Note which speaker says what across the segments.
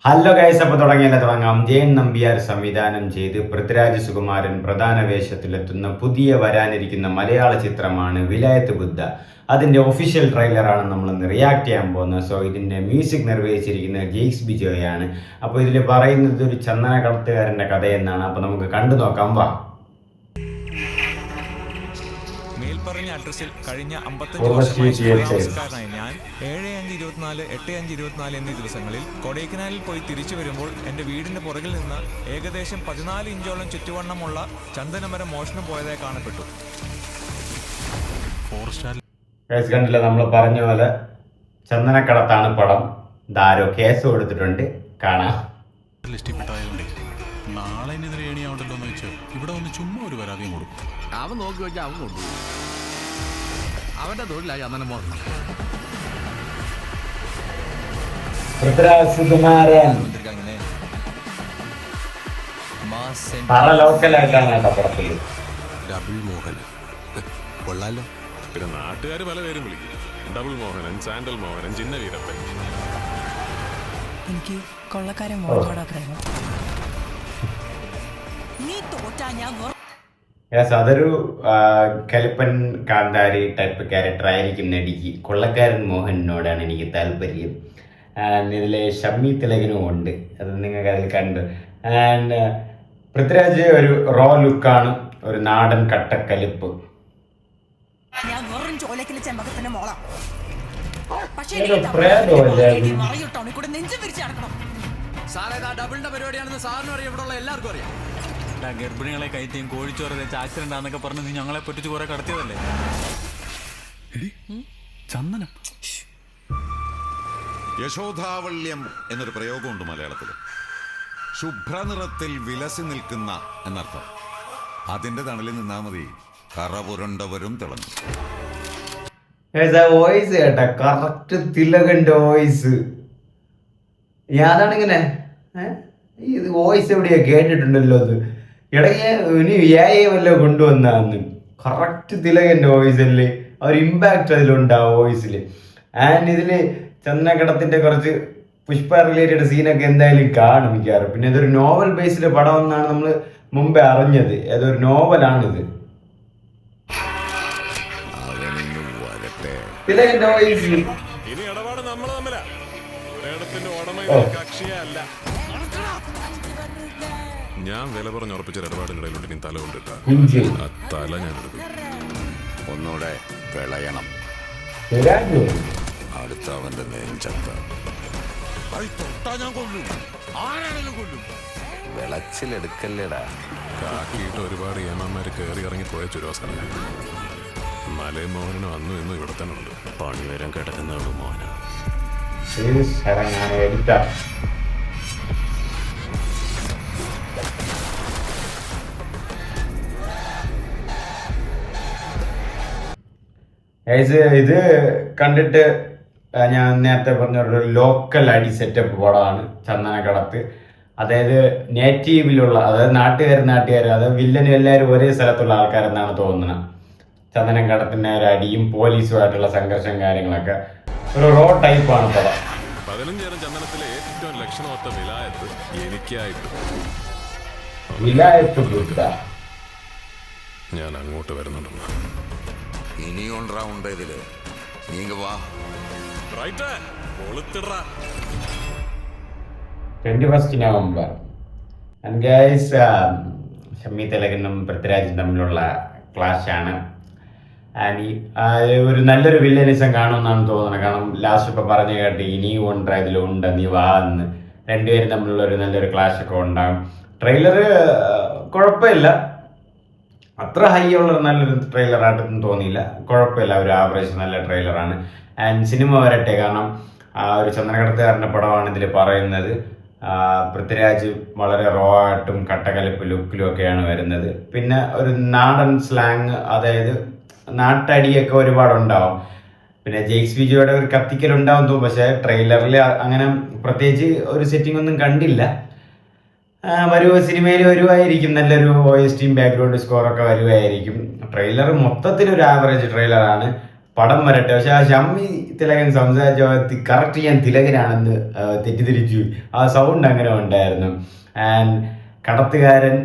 Speaker 1: Hello guys, അപ്പോൾ തുടങ്ങാം. ജയൻ നമ്പ്യാർ സംവിധാനം ചെയ്ത് പൃഥ്വിരാജ് സുകുമാരൻ പ്രധാന വേഷത്തിലെത്തുന്ന പുതിയ വരാനിരിക്കുന്ന മലയാള ചിത്രമാണ് വിലായത്ത് ബുദ്ധ. അതിൻ്റെ ഒഫീഷ്യൽ ട്രെയിലറാണ് നമ്മളിന്ന് റിയാക്ട് ചെയ്യാൻ പോകുന്നത്. സോ ഇതിൻ്റെ മ്യൂസിക് നിർവഹിച്ചിരിക്കുന്നത് ജെയ്ക്സ് ബിജോയാണ്. അപ്പോൾ ഇതിൽ പറയുന്നത് ഒരു ചന്ദന കടത്തുകാരൻ്റെ കഥയെന്നാണ്. അപ്പോൾ നമുക്ക് കണ്ടു നോക്കാം. വാ.
Speaker 2: മേൽപ്പറഞ്ഞ അഡ്രസ്സിൽ കഴിഞ്ഞ 55 വർഷമായി ഞാൻ 7/5/24, 8/5/24 എന്നീ ദിവസങ്ങളിൽ കൊടൈക്കനാലിൽ പോയി തിരിച്ചു വരുമ്പോൾ എൻ്റെ വീടിൻ്റെ പുറകിൽ നിന്ന് ഏകദേശം 14 ഇഞ്ചോളം ചുറ്റുവണ്ണമുള്ള ചന്ദനമരം മോഷണം പോയതായി കാണപ്പെട്ടു.
Speaker 1: കണ്ടില്ല, നമ്മൾ പറഞ്ഞ പോലെ ചന്ദനക്കടത്താണ് പടം. ധാരോ കേസ് കൊടുത്തിട്ടുണ്ട്, കാണാം.
Speaker 3: നാളെ ഏണിയാവണ്ടല്ലോ എന്ന് വെച്ചാൽ ഇവിടെ വന്ന് ചുമ്മാ ഒരു പരാതിയും കൊടുക്കും.
Speaker 4: അവൻ നോക്കി വെച്ചാൽ അവൻ കൊണ്ടു അവന്റെ തൊഴിലായി അന്നനെ മോഷണം.
Speaker 1: പൃഥ്വിരാജ് സുകുമാരൻ പല ലോക്കലായിട്ടാണ് പടത്തിൽ.
Speaker 3: ഡബിൾ മോഹൻ കൊള്ളാലോ.
Speaker 5: പിന്നെ നാട്ടുകാർ പല പേരും വിളിക്കും. ഡബിൾ മോഹനൻ, സാൻഡൽ മോഹനൻ, ചിന്ന വീരപ്പൻ.
Speaker 6: എനിക്ക് കൊള്ളക്കാരൻ മോഹനോടാ പ്രേമം. നീ തോറ്റാ ഞാൻ
Speaker 1: അതൊരു കലിപ്പൻ കാന്താരി ടൈപ്പ് ക്യാരക്ടർ ആയിരിക്കും നടിക്ക്. കൊള്ളക്കാരൻ മോഹനോടാണ് എനിക്ക് താല്പര്യം. ഇതിലെ ഷമ്മി തിലകനും ഉണ്ട്, അത് നിങ്ങൾക്ക് അതിൽ കണ്ട്. ആൻഡ് പൃഥ്വിരാജ് ഒരു റോ ലുക്കാണ്, ഒരു നാടൻ കട്ടക്കലിപ്പ്.
Speaker 6: ഞാൻ വെറും ചോലക്കിലെ ചെമ്പകത്തിന്റെ മോളാ.
Speaker 4: ഡബിളിന്റെ പരിപാടിയാണെന്ന് സാറിനും അറിയാം, ഇവിടെ ഉള്ള എല്ലാവർക്കും അറിയാം.
Speaker 3: ഗർഭിണികളെ കയറ്റിയും കോഴിച്ചോറ് വെച്ച് ആക്സിഡന്റ് ആണെന്നൊക്കെ പറഞ്ഞ് നീ ഞങ്ങളെ പറ്റിച്ച് കുറെ കടത്തിയതല്ലേ. ചന്ദനം
Speaker 7: യശോധാവള്യം എന്നൊരു പ്രയോഗമുണ്ട് മലയാളത്തിൽ. ശുഭ്രനിറത്തിൽ വിലസി നിൽക്കുന്ന എന്നർത്ഥം. അതിന്റെ തണലിൽ നിന്നാ മതി, കറ പുരണ്ടവരും തിളങ്ങും.
Speaker 1: വോയിസ് കേട്ടാ, കറക്റ്റ് തിലകന്റെ വോയിസ്. ഞാനാണിങ്ങനെ ഇത് വോയിസ് എവിടെയാ കേട്ടിട്ടുണ്ടല്ലോ. അത് ഇടയ്ക്ക് ഇനി വല്ലോ കൊണ്ടുവന്നാന്ന്. കറക്റ്റ് തിലകന്റെ വോയിസ് അല്ലേ, ആ ഒരു ഇമ്പാക്റ്റ് അതിലുണ്ട് ആ വോയിസിൽ. ആൻഡ് ഇതില് ചന്ദനക്കടത്തിന്റെ കുറച്ച് പുഷ്പ റിലേറ്റഡ് സീനൊക്കെ എന്തായാലും കാണും മിക്കാറ്. പിന്നെ ഇതൊരു നോവൽ ബേസ്ഡ് പടം എന്നാണ് നമ്മൾ മുമ്പേ അറിഞ്ഞത്. ഏതൊരു നോവലാണിത്. തിലകന്റെ വോയിസ്.
Speaker 5: ഇനി ഇടപാട് നമ്മൾ തമ്മിലാ, ഒരിടത്തിന്റെ ഉടമ കക്ഷിയല്ല. ഞാൻ വില പറഞ്ഞ് ഉറപ്പിച്ച ഇടപാടിനിടയിലുണ്ട് നീ തല കൊണ്ടിട്ടാ ആ തല ഞാൻ എടുക്കും.
Speaker 7: ഒന്നുകൂടെ വിളയണം. അടുത്ത അവന്റെ നെഞ്ചത്ത
Speaker 4: തൊട്ടാ ഞാൻ കൊല്ലും, ആരാണെങ്കിലും കൊല്ലും.
Speaker 7: വിളച്ചിലെടുക്കല്ലേടാ.
Speaker 5: കാക്കിയിട്ട് ഒരുപാട് ഏമാന്മാര് കയറി ഇറങ്ങി പോയ ചുരുവാസന. മലയും മോഹനും അന്നും ഇന്നും ഇവിടെ തന്നെ ഉണ്ട്.
Speaker 3: പണിവരം കിടക്കുന്നവള് മോഹന.
Speaker 1: ഇത് കണ്ടിട്ട് ഞാൻ നേരത്തെ പറഞ്ഞ ഒരു ലോക്കൽ അടി സെറ്റപ്പ് പടമാണ് ചന്ദനക്കടത്ത്. അതായത് നേറ്റീവിലുള്ള, അതായത് നാട്ടുകാർ അതായത് വില്ലനും എല്ലാവരും ഒരേ സ്ഥലത്തുള്ള ആൾക്കാരെന്നാണ് തോന്നുന്നത്. ചന്ദനക്കടത്തിൻ്റെ ഒരു അടിയും പോലീസുമായിട്ടുള്ള സംഘർഷം കാര്യങ്ങളൊക്കെ ഒരു റോ ടൈപ്പാണ് പടം.
Speaker 5: 15 ചന്ദനത്തിലെ ഏറ്റവും ലക്ഷണമൊത്ത വിലായത്ത് എനിക്കായിട്ട്.
Speaker 1: വിലായത്ത് ബുദ്ധ.
Speaker 5: ഞാൻ അങ്ങോട്ട് വരുന്നുണ്ടെന്ന്.
Speaker 7: ഇനിയുണ്ടാവുണ്ട് ഇതില്. നീങ്ക വാ.
Speaker 1: 21 നവംബർ. ആൻഡ് ഗൈസ്, ഷമ്മി തിലകനും പൃഥ്വിരാജും തമ്മിലുള്ള ക്ലാഷാണ്. ആൻഡ് ഒരു നല്ലൊരു വില്ലനിസം കാണുമെന്നാണ് തോന്നുന്നത്. കാരണം ലാസ്റ്റ് ഇപ്പോൾ പറഞ്ഞു കേട്ട് ഇനിയും ഉണ്ട്, ഇതിലുണ്ട്, നീ വാ എന്ന്. രണ്ടുപേരും തമ്മിലുള്ള ഒരു നല്ലൊരു ക്ലാഷൊക്കെ ഉണ്ടാകും. ട്രെയിലറ് കുഴപ്പമില്ല, അത്ര ഹൈ ഉള്ള നല്ലൊരു ട്രെയിലറായിട്ടൊന്നും തോന്നിയില്ല. കുഴപ്പമില്ല, ഒരു ആവറേജ് നല്ല ട്രെയിലറാണ്. ആൻഡ് സിനിമ വരട്ടെ, കാരണം ഒരു ചന്ദനക്കടത്തുകാരൻ്റെ പടമാണ് ഇതിൽ പറയുന്നത്. പൃഥ്വിരാജ് വളരെ റോ ആയിട്ടും കട്ടകലിപ്പ് ലുക്കിലും ഒക്കെയാണ് വരുന്നത്. പിന്നെ ഒരു നാടൻ സ്ലാങ്, അതായത് നാട്ടടിയൊക്കെ ഒരുപാടുണ്ടാവും. പിന്നെ ജെയ്ക്സ് ബിജോയുടെ ഒരു കത്തിക്കലുണ്ടാവും തോന്നും. പക്ഷേ ട്രെയിലറിൽ അങ്ങനെ പ്രത്യേകിച്ച് ഒരു സെറ്റിംഗ് ഒന്നും കണ്ടില്ല. സിനിമയിൽ വരുമായിരിക്കും, നല്ലൊരു OSTയും ബാക്ക്ഗ്രൗണ്ട് സ്കോറൊക്കെ വരുമായിരിക്കും. ട്രെയിലർ മൊത്തത്തിലൊരു ആവറേജ് ട്രെയിലറാണ്. പടം വരട്ടെ. പക്ഷെ ആ ഷമ്മി തിലകൻ സംസാരിച്ച കറക്റ്റ് ഞാൻ തിലകനാണെന്ന് തെറ്റിദ്ധരിച്ചു. ആ സൗണ്ട് അങ്ങനെ ഉണ്ടായിരുന്നു. ആൻഡ് കടത്തുകാരൻ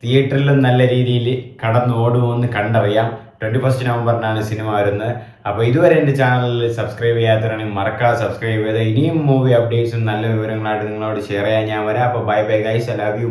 Speaker 1: തിയേറ്ററിലും നല്ല രീതിയിൽ കടന്നു ഓടുമെന്ന് കണ്ടറിയാം. 21 നവംബറിനാണ് സിനിമ വരുന്നത്. അപ്പോൾ ഇതുവരെ എൻ്റെ ചാനലിൽ സബ്സ്ക്രൈബ് ചെയ്യാത്തവരാണെങ്കിൽ മറക്കാതെ സബ്സ്ക്രൈബ് ചെയ്ത് ഇനിയും മൂവി അപ്ഡേറ്റ്സും നല്ല വിവരങ്ങളായിട്ട് നിങ്ങളോട് ഷെയർ ചെയ്യാൻ ഞാൻ വരാം. അപ്പോൾ bye bye guys, I love you.